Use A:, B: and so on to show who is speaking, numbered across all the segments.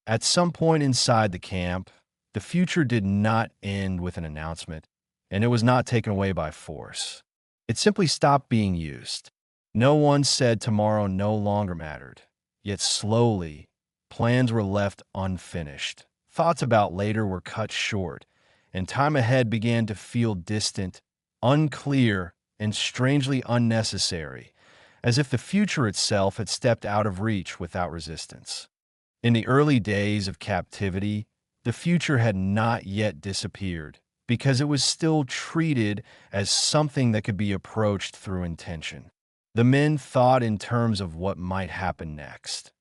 A: At some point inside the camp, the future did not end with an announcement, and it was not taken away by force. It simply stopped being used. No one said tomorrow no longer mattered. Yet slowly, plans were left unfinished. Thoughts about later were cut short, and time ahead began to feel distant, unclear, and strangely unnecessary, as if the future itself had stepped out of reach without resistance. In the early days of captivity, the future had not yet disappeared because it was still treated as something that could be approached through intention. The men thought in terms of what might happen next,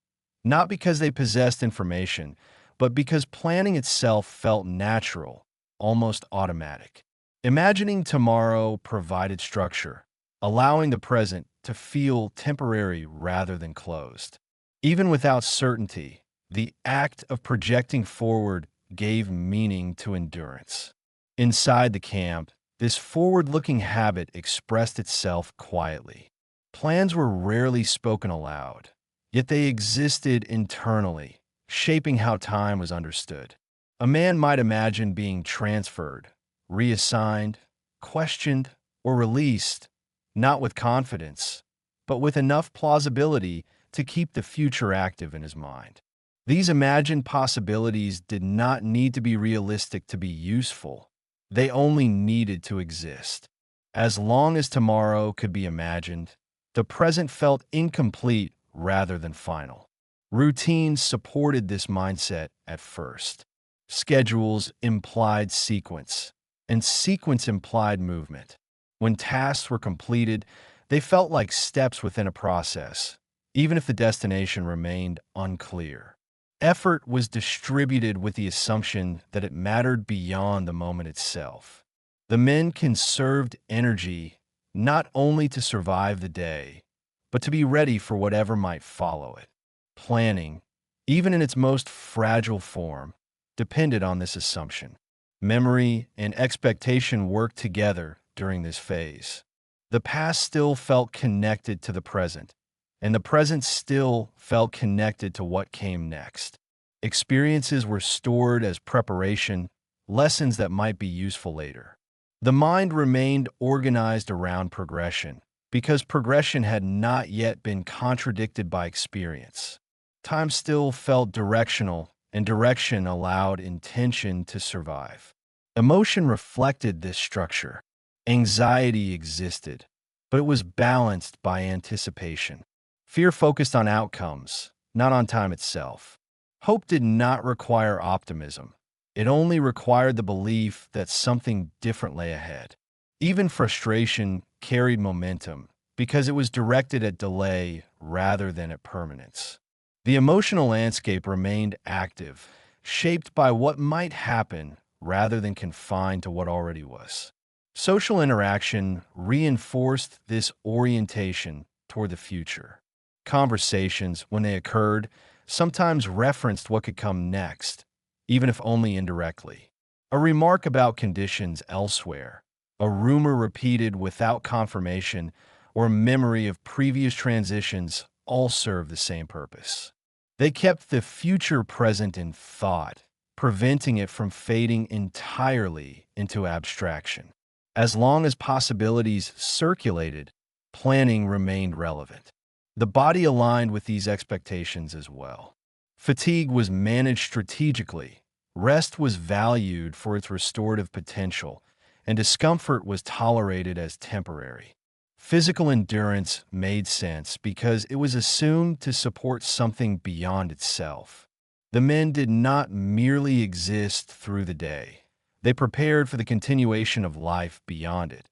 A: not because they possessed information, but because planning itself felt natural, almost automatic. Imagining tomorrow provided structure, allowing the present to feel temporary rather than closed. Even without certainty, the act of projecting forward gave meaning to endurance. Inside the camp, this forward-looking habit expressed itself quietly. Plans were rarely spoken aloud, yet they existed internally, shaping how time was understood. A man might imagine being transferred, reassigned, questioned, or released, not with confidence, but with enough plausibility to keep the future active in his mind. These imagined possibilities did not need to be realistic to be useful. They only needed to exist. As long as tomorrow could be imagined, the present felt incomplete rather than final. Routines supported this mindset at first. Schedules implied sequence, and sequence implied movement. When tasks were completed, they felt like steps within a process, even if the destination remained unclear. Effort was distributed with the assumption that it mattered beyond the moment itself. The men conserved energy not only to survive the day, but to be ready for whatever might follow it. Planning, even in its most fragile form, depended on this assumption. Memory and expectation worked together during this phase. The past still felt connected to the present, and the present still felt connected to what came next. Experiences were stored as preparation, lessons that might be useful later. The mind remained organized around progression, because progression had not yet been contradicted by experience. Time still felt directional, and direction allowed intention to survive. Emotion reflected this structure. Anxiety existed, but it was balanced by anticipation. Fear focused on outcomes, not on time itself. Hope did not require optimism. It only required the belief that something different lay ahead. Even frustration carried momentum because it was directed at delay rather than at permanence. The emotional landscape remained active, shaped by what might happen rather than confined to what already was. Social interaction reinforced this orientation toward the future. Conversations, when they occurred, sometimes referenced what could come next, even if only indirectly. A remark about conditions elsewhere, a rumor repeated without confirmation, or memory of previous transitions all serve the same purpose. They kept the future present in thought, preventing it from fading entirely into abstraction. As long as possibilities circulated, planning remained relevant. The body aligned with these expectations as well. Fatigue was managed strategically, rest was valued for its restorative potential, and discomfort was tolerated as temporary. Physical endurance made sense because it was assumed to support something beyond itself. The men did not merely exist through the day. They prepared for the continuation of life beyond it,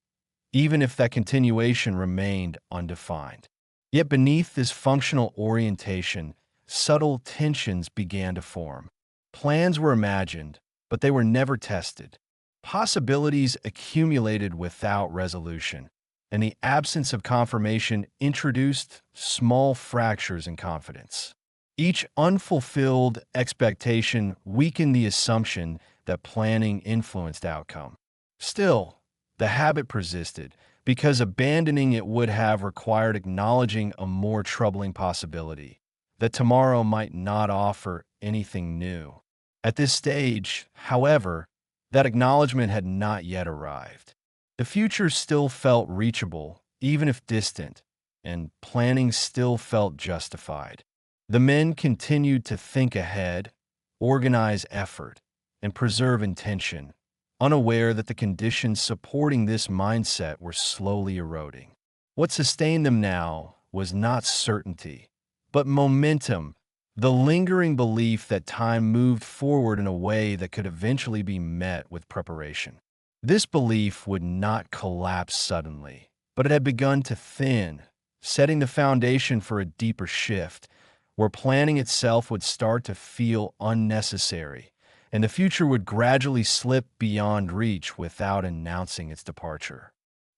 A: even if that continuation remained undefined. Yet beneath this functional orientation, subtle tensions began to form. Plans were imagined, but they were never tested. Possibilities accumulated without resolution, and the absence of confirmation introduced small fractures in confidence. Each unfulfilled expectation weakened the assumption that planning influenced outcome. Still, the habit persisted because abandoning it would have required acknowledging a more troubling possibility, that tomorrow might not offer anything new. At this stage, however, that acknowledgement had not yet arrived. The future still felt reachable, even if distant, and planning still felt justified. The men continued to think ahead, organize effort, and preserve intention, unaware that the conditions supporting this mindset were slowly eroding. What sustained them now was not certainty, but momentum, the lingering belief that time moved forward in a way that could eventually be met with preparation. This belief would not collapse suddenly, but it had begun to thin, setting the foundation for a deeper shift, where planning itself would start to feel unnecessary, and the future would gradually slip beyond reach without announcing its departure.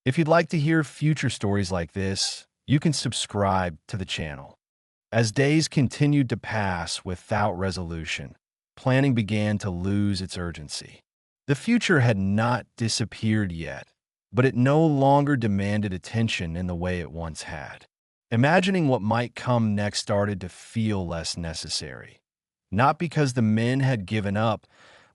A: If you'd like to hear future stories like this, you can subscribe to the channel. As days continued to pass without resolution, planning began to lose its urgency. The future had not disappeared yet, but it no longer demanded attention in the way it once had. Imagining what might come next started to feel less necessary, not because the men had given up,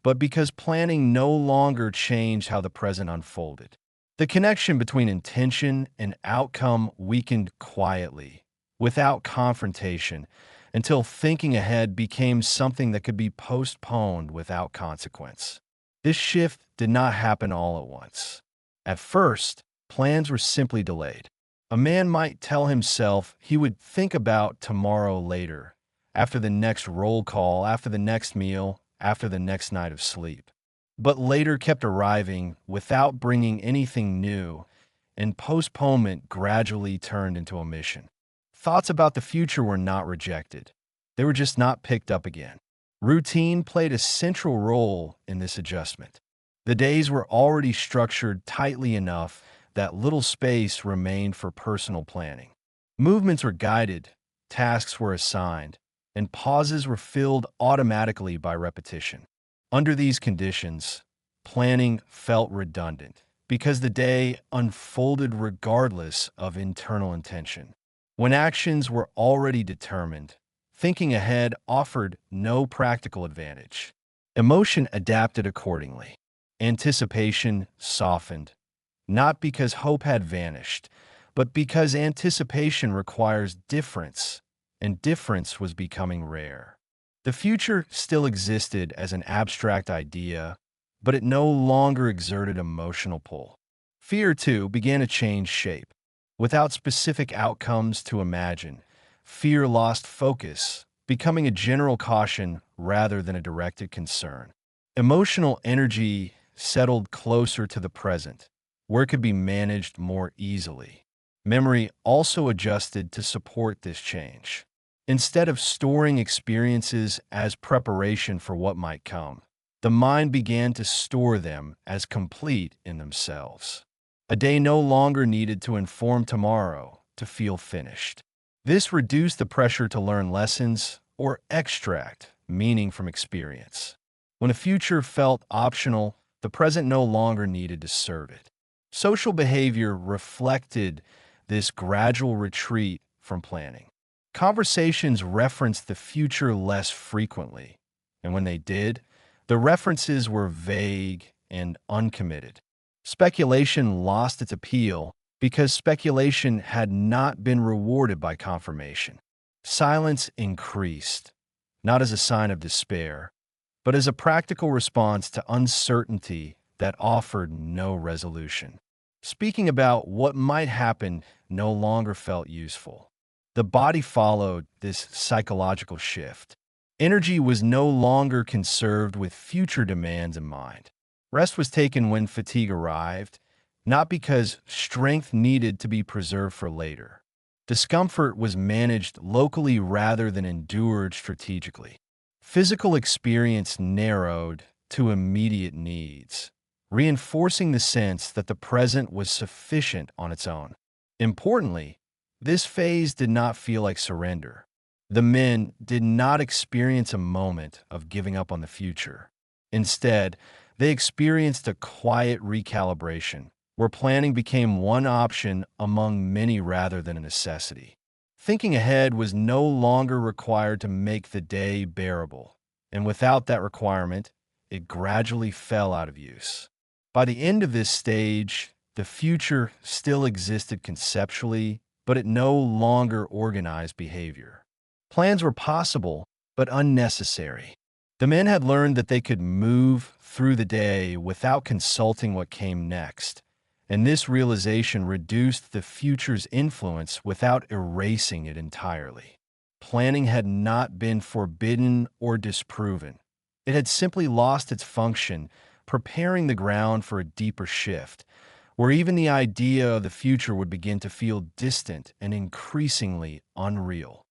A: but because planning no longer changed how the present unfolded. The connection between intention and outcome weakened quietly, without confrontation, until thinking ahead became something that could be postponed without consequence. This shift did not happen all at once. At first, plans were simply delayed. A man might tell himself he would think about tomorrow later, after the next roll call, after the next meal, after the next night of sleep. But later kept arriving without bringing anything new, and postponement gradually turned into omission. Thoughts about the future were not rejected. They were just not picked up again. Routine played a central role in this adjustment. The days were already structured tightly enough that little space remained for personal planning. Movements were guided, tasks were assigned, and pauses were filled automatically by repetition. Under these conditions, planning felt redundant because the day unfolded regardless of internal intention. When actions were already determined, thinking ahead offered no practical advantage. Emotion adapted accordingly. Anticipation softened, not because hope had vanished, but because anticipation requires difference, and difference was becoming rare. The future still existed as an abstract idea, but it no longer exerted emotional pull. Fear, too, began to change shape. Without specific outcomes to imagine, fear lost focus, becoming a general caution rather than a directed concern. Emotional energy settled closer to the present, where it could be managed more easily. Memory also adjusted to support this change. Instead of storing experiences as preparation for what might come, the mind began to store them as complete in themselves. A day no longer needed to inform tomorrow to feel finished. This reduced the pressure to learn lessons or extract meaning from experience. When a future felt optional, the present no longer needed to serve it. Social behavior reflected this gradual retreat from planning. Conversations referenced the future less frequently, and when they did, the references were vague and uncommitted. Speculation lost its appeal because speculation had not been rewarded by confirmation. Silence increased, not as a sign of despair, but as a practical response to uncertainty that offered no resolution. Speaking about what might happen no longer felt useful. The body followed this psychological shift. Energy was no longer conserved with future demands in mind. Rest was taken when fatigue arrived, not because strength needed to be preserved for later. Discomfort was managed locally rather than endured strategically. Physical experience narrowed to immediate needs, reinforcing the sense that the present was sufficient on its own. Importantly, this phase did not feel like surrender. The men did not experience a moment of giving up on the future. Instead, they experienced a quiet recalibration, where planning became one option among many rather than a necessity. Thinking ahead was no longer required to make the day bearable. and without that requirement, it gradually fell out of use. By the end of this stage, the future still existed conceptually, but it no longer organized behavior. Plans were possible, but unnecessary. The men had learned that they could move through the day without consulting what came next, and this realization reduced the future's influence without erasing it entirely. Planning had not been forbidden or disproven. It had simply lost its function, preparing the ground for a deeper shift, where even the idea of the future would begin to feel distant and increasingly unreal.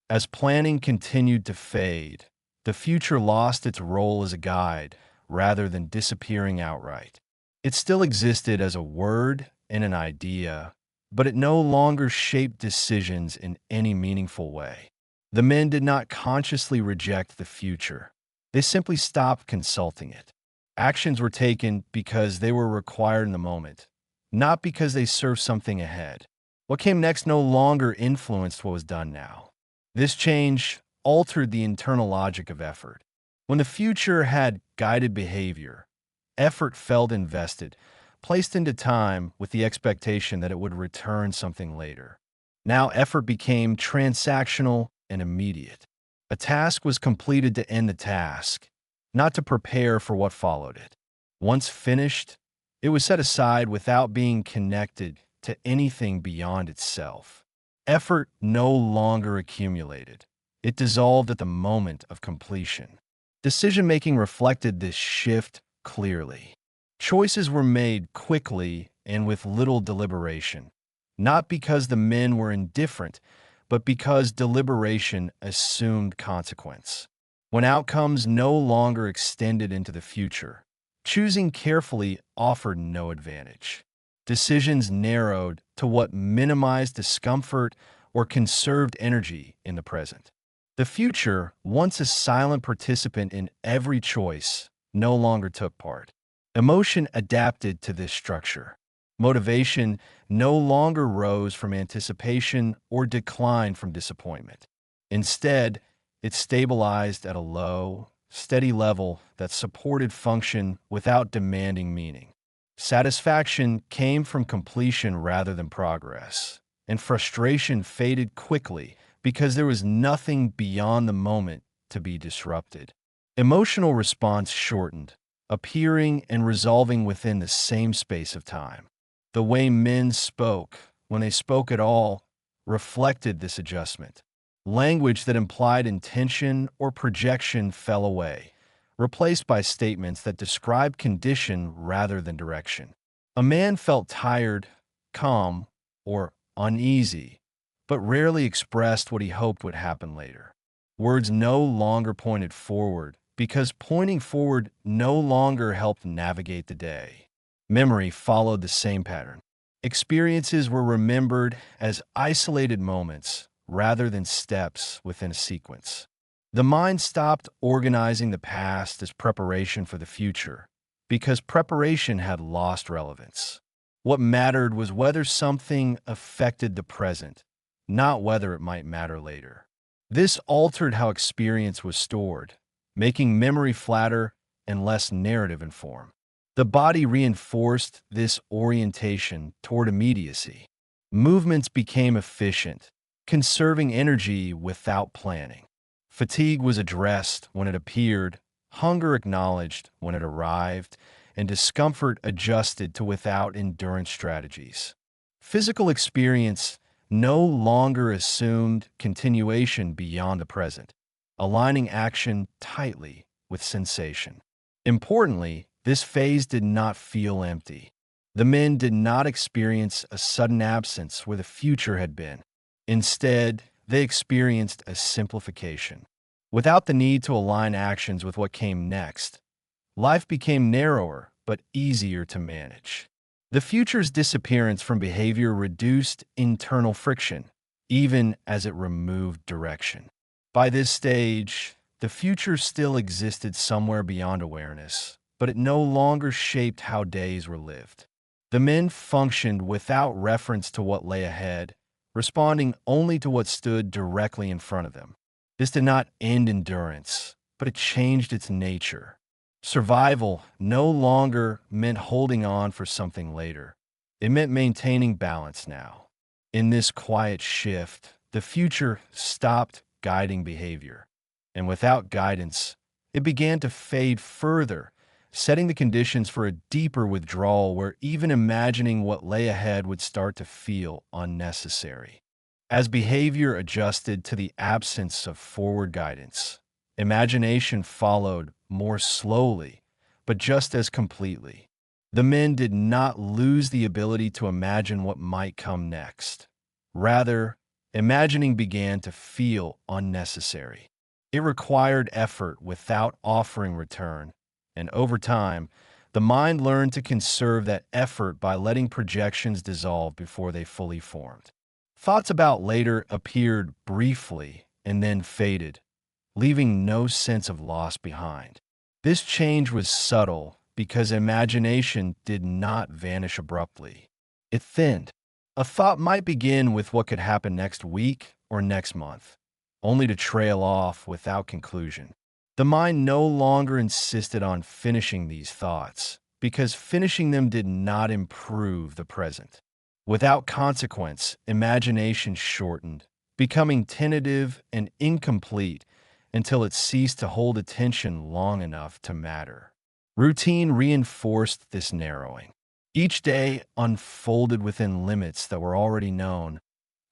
A: As planning continued to fade, the future lost its role as a guide rather than disappearing outright. It still existed as a word and an idea, but it no longer shaped decisions in any meaningful way. The men did not consciously reject the future. They simply stopped consulting it. Actions were taken because they were required in the moment, not because they served something ahead. What came next no longer influenced what was done now. This change altered the internal logic of effort. When the future had guided behavior, effort felt invested, placed into time with the expectation that it would return something later. Now effort became transactional and immediate. A task was completed to end the task, not to prepare for what followed it. Once finished, it was set aside without being connected to anything beyond itself. Effort no longer accumulated. It dissolved at the moment of completion. Decision-making reflected this shift clearly. Choices were made quickly and with little deliberation, not because the men were indifferent, but because deliberation assumed consequence. When outcomes no longer extended into the future, choosing carefully offered no advantage. Decisions narrowed to what minimized discomfort or conserved energy in the present. The future, once a silent participant in every choice, no longer took part. Emotion adapted to this structure. Motivation no longer rose from anticipation or declined from disappointment. Instead, it stabilized at a low, steady level that supported function without demanding meaning. Satisfaction came from completion rather than progress, and frustration faded quickly because there was nothing beyond the moment to be disrupted. Emotional response shortened, appearing and resolving within the same space of time. The way men spoke, when they spoke at all, reflected this adjustment. Language that implied intention or projection fell away, replaced by statements that described condition rather than direction. A man felt tired, calm, or uneasy, but rarely expressed what he hoped would happen later. Words no longer pointed forward, because pointing forward no longer helped navigate the day. Memory followed the same pattern. Experiences were remembered as isolated moments rather than steps within a sequence. The mind stopped organizing the past as preparation for the future because preparation had lost relevance. What mattered was whether something affected the present, not whether it might matter later. This altered how experience was stored, making memory flatter and less narrative in form. The body reinforced this orientation toward immediacy. Movements became efficient, conserving energy without planning. Fatigue was addressed when it appeared, hunger acknowledged when it arrived, and discomfort adjusted to without endurance strategies. Physical experience no longer assumed continuation beyond the present, aligning action tightly with sensation. Importantly, this phase did not feel empty. The men did not experience a sudden absence where the future had been. Instead, they experienced a simplification. Without the need to align actions with what came next, life became narrower but easier to manage. The future's disappearance from behavior reduced internal friction, even as it removed direction. By this stage, the future still existed somewhere beyond awareness, but it no longer shaped how days were lived. The men functioned without reference to what lay ahead, responding only to what stood directly in front of them. This did not end endurance, but it changed its nature. Survival no longer meant holding on for something later. It meant maintaining balance now. In this quiet shift, the future stopped guiding behavior. And without guidance, it began to fade further, setting the conditions for a deeper withdrawal where even imagining what lay ahead would start to feel unnecessary. As behavior adjusted to the absence of forward guidance, imagination followed more slowly, but just as completely. The men did not lose the ability to imagine what might come next. Rather, imagining began to feel unnecessary. It required effort without offering return, and over time, the mind learned to conserve that effort by letting projections dissolve before they fully formed. Thoughts about later appeared briefly and then faded, leaving no sense of loss behind. This change was subtle because imagination did not vanish abruptly. It thinned. A thought might begin with what could happen next week or next month, only to trail off without conclusion. The mind no longer insisted on finishing these thoughts because finishing them did not improve the present. Without consequence, imagination shortened, becoming tentative and incomplete until it ceased to hold attention long enough to matter. Routine reinforced this narrowing. Each day unfolded within limits that were already known,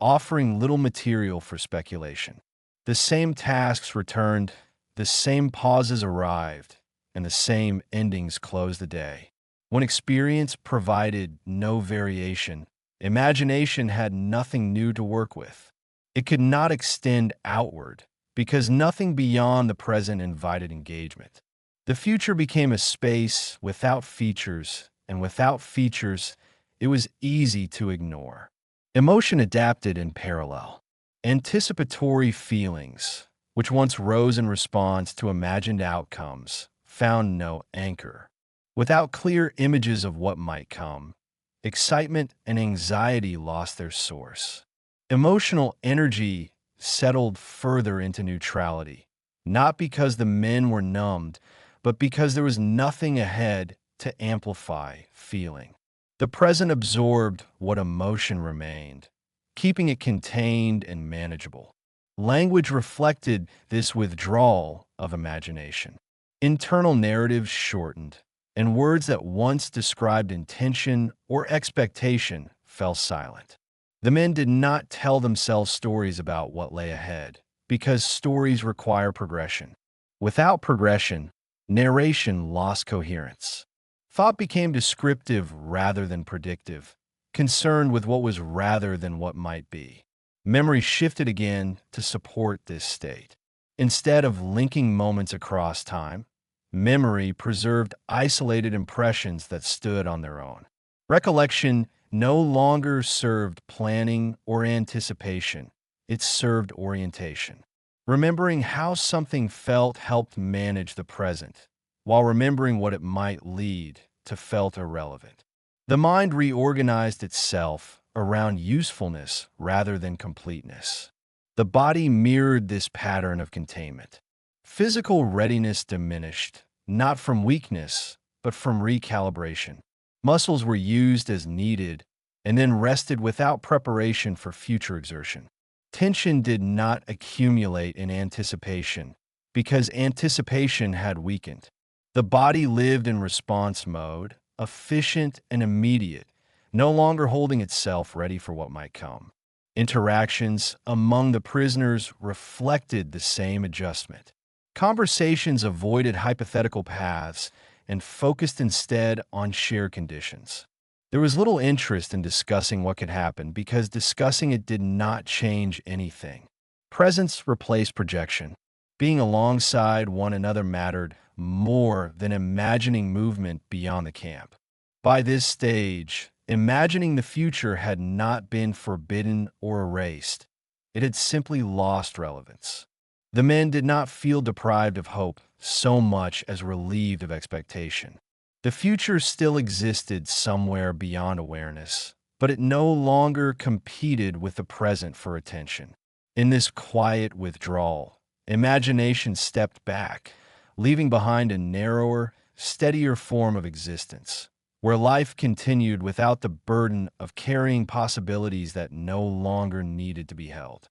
A: offering little material for speculation. The same tasks returned, the same pauses arrived, and the same endings closed the day. When experience provided no variation, imagination had nothing new to work with. It could not extend outward because nothing beyond the present invited engagement. The future became a space without features, and without features, it was easy to ignore. Emotion adapted in parallel. Anticipatory feelings, which once rose in response to imagined outcomes, found no anchor. Without clear images of what might come, excitement and anxiety lost their source. Emotional energy settled further into neutrality, not because the men were numbed, but because there was nothing ahead to amplify feeling. The present absorbed what emotion remained, keeping it contained and manageable. Language reflected this withdrawal of imagination. Internal narratives shortened, and words that once described intention or expectation fell silent. The men did not tell themselves stories about what lay ahead, because stories require progression. Without progression, narration lost coherence. Thought became descriptive rather than predictive, concerned with what was rather than what might be. Memory shifted again to support this state. Instead of linking moments across time, memory preserved isolated impressions that stood on their own. Recollection no longer served planning or anticipation, it served orientation. Remembering how something felt helped manage the present, while remembering what it might lead to felt irrelevant. The mind reorganized itself around usefulness rather than completeness. The body mirrored this pattern of containment. Physical readiness diminished, not from weakness, but from recalibration. Muscles were used as needed and then rested without preparation for future exertion. Tension did not accumulate in anticipation because anticipation had weakened. The body lived in response mode, efficient and immediate, no longer holding itself ready for what might come. Interactions among the prisoners reflected the same adjustment. Conversations avoided hypothetical paths and focused instead on shared conditions. There was little interest in discussing what could happen because discussing it did not change anything. Presence replaced projection. Being alongside one another mattered more than imagining movement beyond the camp. By this stage, imagining the future had not been forbidden or erased. It had simply lost relevance. The men did not feel deprived of hope so much as relieved of expectation. The future still existed somewhere beyond awareness, but it no longer competed with the present for attention. In this quiet withdrawal, Imagination stepped back, leaving behind a narrower, steadier form of existence, where life continued without the burden of carrying possibilities that no longer needed to be held.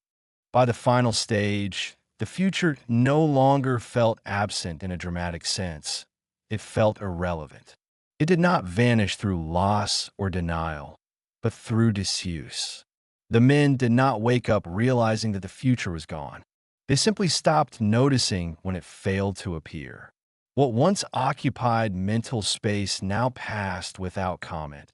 A: By the final stage, the future no longer felt absent in a dramatic sense. It felt irrelevant. It did not vanish through loss or denial, but through disuse. The men did not wake up realizing that the future was gone. They simply stopped noticing when it failed to appear. What once occupied mental space now passed without comment,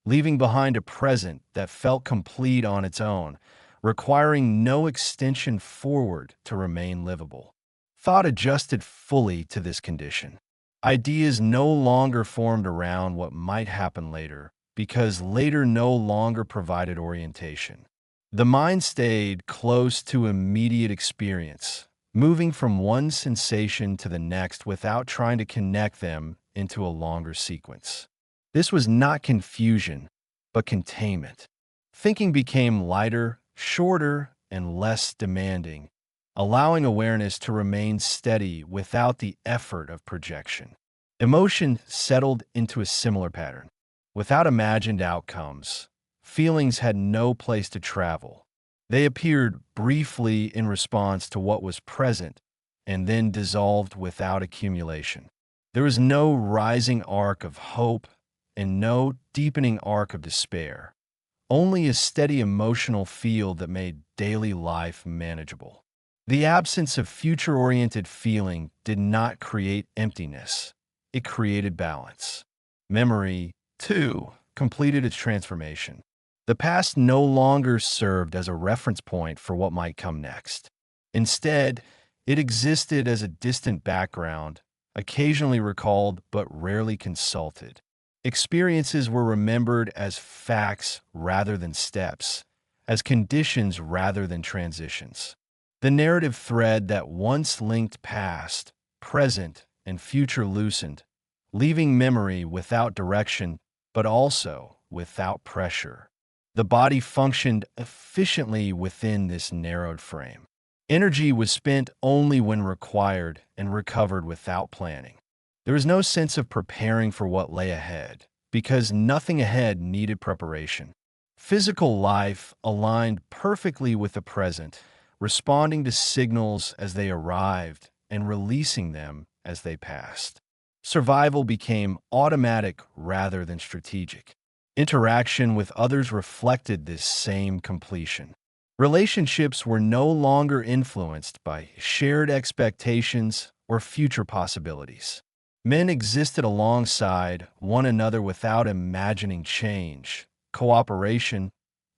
A: leaving behind a present that felt complete on its own, requiring no extension forward to remain livable. Thought adjusted fully to this condition. Ideas no longer formed around what might happen later, because later no longer provided orientation. The mind stayed close to immediate experience, moving from one sensation to the next without trying to connect them into a longer sequence. This was not confusion, but containment. Thinking became lighter, shorter, and less demanding, allowing awareness to remain steady without the effort of projection. Emotion settled into a similar pattern. Without imagined outcomes, feelings had no place to travel. They appeared briefly in response to what was present and then dissolved without accumulation. There was no rising arc of hope and no deepening arc of despair, only a steady emotional field that made daily life manageable. The absence of future-oriented feeling did not create emptiness. It created balance. Memory, too, completed its transformation. The past no longer served as a reference point for what might come next. Instead, it existed as a distant background, occasionally recalled but rarely consulted. Experiences were remembered as facts rather than steps, as conditions rather than transitions. The narrative thread that once linked past, present, and future loosened, leaving memory without direction, but also without pressure. The body functioned efficiently within this narrowed frame. Energy was spent only when required and recovered without planning. There was no sense of preparing for what lay ahead, because nothing ahead needed preparation. Physical life aligned perfectly with the present, responding to signals as they arrived and releasing them as they passed. Survival became automatic rather than strategic. Interaction with others reflected this same completion. Relationships were no longer influenced by shared expectations or future possibilities. Men existed alongside one another without imagining change, cooperation,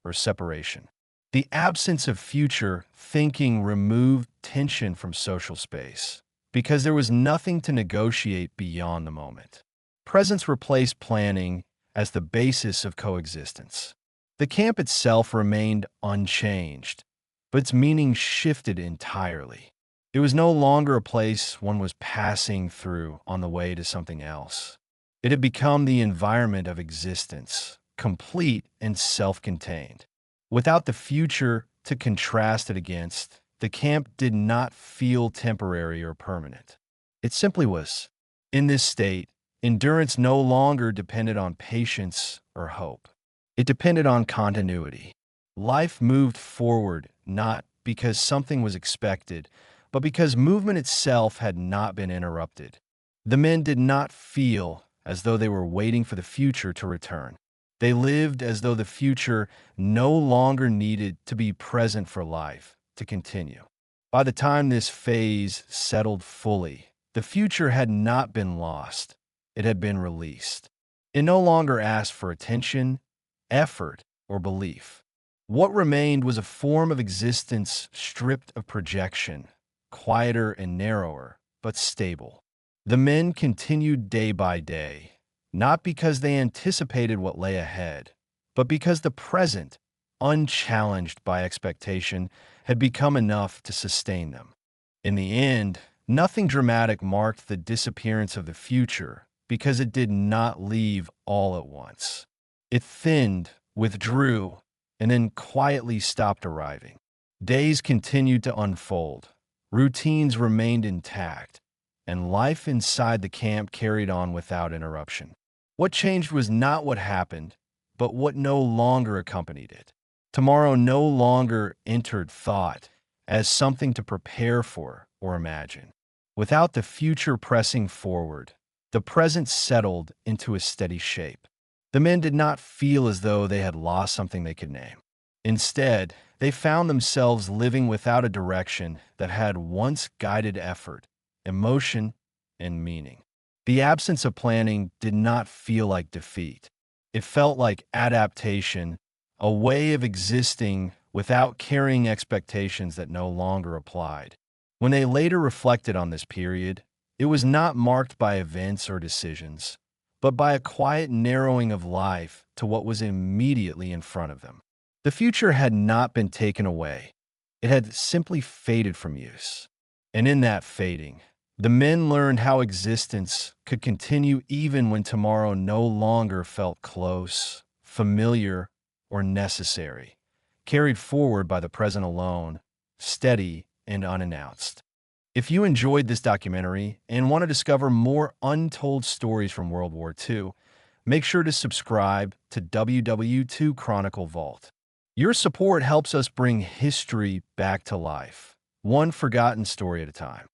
A: or separation. The absence of future thinking removed tension from social space, because there was nothing to negotiate beyond the moment. Presence replaced planning as the basis of coexistence. The camp itself remained unchanged, but its meaning shifted entirely. It was no longer a place one was passing through on the way to something else. It had become the environment of existence, complete and self-contained. Without the future to contrast it against, the camp did not feel temporary or permanent. It simply was. In this state, endurance no longer depended on patience or hope. It depended on continuity. Life moved forward not because something was expected, but because movement itself had not been interrupted. The men did not feel as though they were waiting for the future to return. They lived as though the future no longer needed to be present for life to continue. By the time this phase settled fully, the future had not been lost. It had been released. It no longer asked for attention, effort, or belief. What remained was a form of existence stripped of projection, quieter and narrower, but stable. The men continued day by day, not because they anticipated what lay ahead, but because the present, unchallenged by expectation, had become enough to sustain them. In the end, nothing dramatic marked the disappearance of the future because it did not leave all at once. It thinned, withdrew, and then quietly stopped arriving. Days continued to unfold. Routines remained intact, and life inside the camp carried on without interruption. What changed was not what happened, but what no longer accompanied it. Tomorrow no longer entered thought as something to prepare for or imagine. Without the future pressing forward, the present settled into a steady shape. The men did not feel as though they had lost something they could name. Instead, they found themselves living without a direction that had once guided effort, emotion, and meaning. The absence of planning did not feel like defeat. It felt like adaptation, a way of existing without carrying expectations that no longer applied. When they later reflected on this period, it was not marked by events or decisions, but by a quiet narrowing of life to what was immediately in front of them. The future had not been taken away. It had simply faded from use. And in that fading, the men learned how existence could continue even when tomorrow no longer felt close, familiar, or necessary, carried forward by the present alone, steady and unannounced. If you enjoyed this documentary and want to discover more untold stories from World War II, make sure to subscribe to WW2 Chronicle Vault. Your support helps us bring history back to life, one forgotten story at a time.